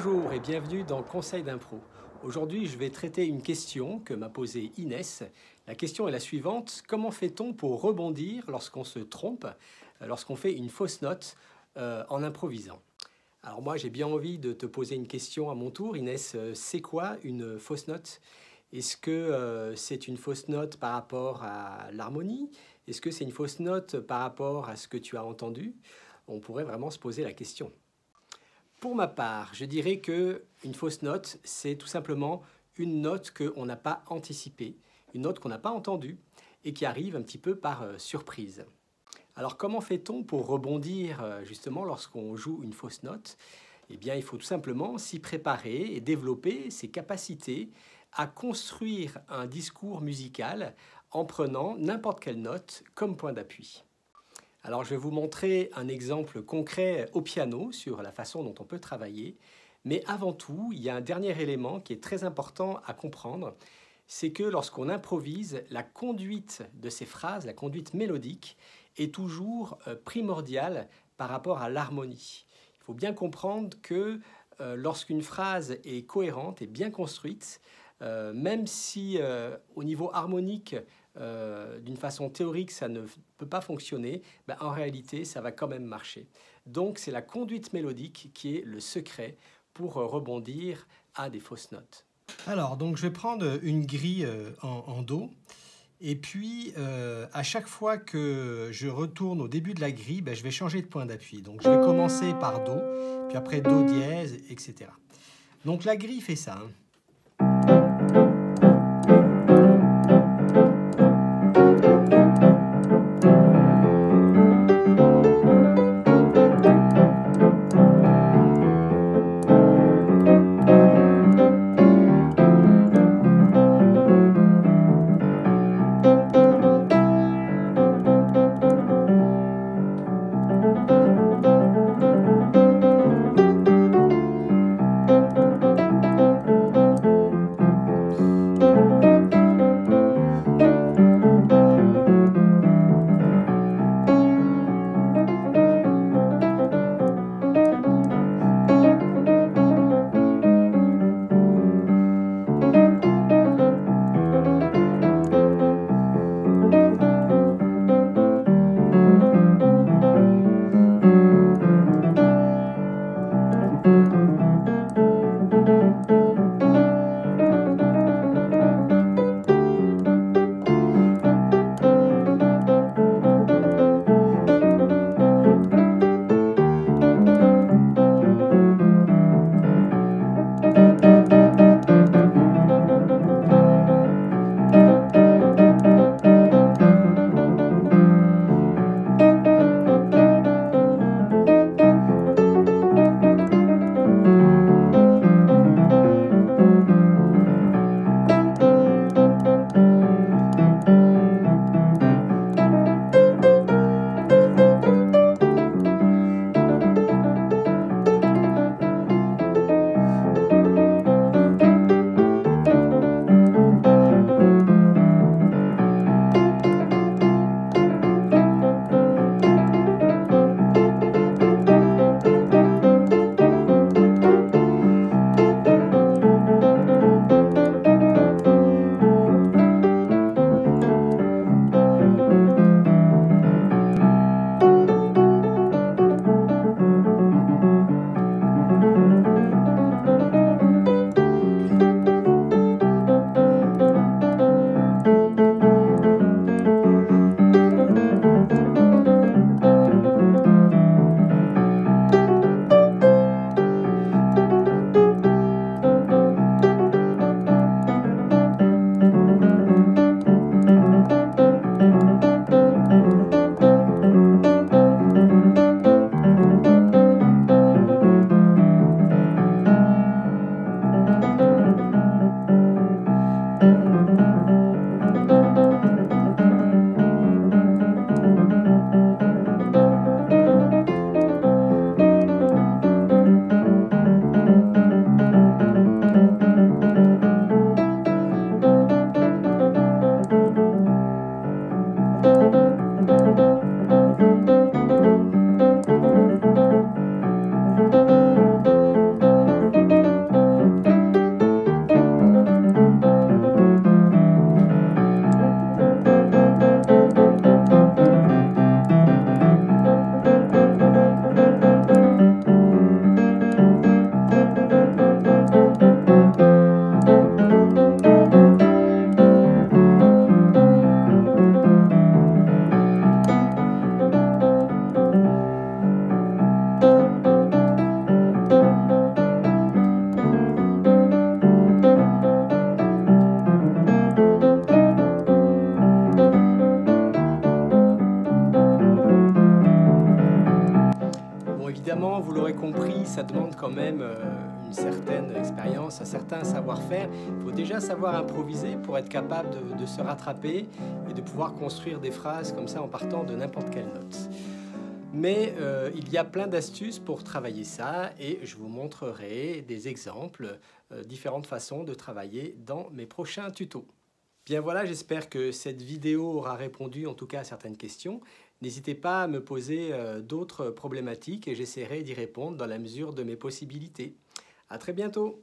Bonjour et bienvenue dans Conseil d'impro. Aujourd'hui, je vais traiter une question que m'a posée Inès. La question est la suivante. Comment fait-on pour rebondir lorsqu'on se trompe, lorsqu'on fait une fausse note en improvisant? Alors moi, j'ai bien envie de te poser une question à mon tour. Inès, c'est quoi une fausse note? Est-ce que c'est une fausse note par rapport à l'harmonie? Est-ce que c'est une fausse note par rapport à ce que tu as entendu? On pourrait vraiment se poser la question. Pour ma part, je dirais que une fausse note, c'est tout simplement une note qu'on n'a pas anticipée, une note qu'on n'a pas entendue et qui arrive un petit peu par surprise. Alors comment fait-on pour rebondir justement lorsqu'on joue une fausse note? Eh bien, il faut tout simplement s'y préparer et développer ses capacités à construire un discours musical en prenant n'importe quelle note comme point d'appui. Alors, je vais vous montrer un exemple concret au piano sur la façon dont on peut travailler. Mais avant tout, il y a un dernier élément qui est très important à comprendre. C'est que lorsqu'on improvise, la conduite de ces phrases, la conduite mélodique, est toujours primordiale par rapport à l'harmonie. Il faut bien comprendre que lorsqu'une phrase est cohérente et bien construite, même si au niveau harmonique, d'une façon théorique, ça ne peut pas fonctionner, ben, en réalité, ça va quand même marcher. Donc, c'est la conduite mélodique qui est le secret pour rebondir à des fausses notes. Alors, donc, je vais prendre une grille en Do. Et puis, à chaque fois que je retourne au début de la grille, ben, je vais changer de point d'appui. Donc, je vais commencer par Do, puis après Do dièse, etc. Donc, la grille fait ça, hein. ça demande quand même une certaine expérience, un certain savoir-faire. Il faut déjà savoir improviser pour être capable de se rattraper et de pouvoir construire des phrases comme ça en partant de n'importe quelle note. Mais il y a plein d'astuces pour travailler ça et je vous montrerai des exemples, différentes façons de travailler dans mes prochains tutos. Bien voilà, j'espère que cette vidéo aura répondu en tout cas à certaines questions. N'hésitez pas à me poser d'autres problématiques et j'essaierai d'y répondre dans la mesure de mes possibilités. À très bientôt!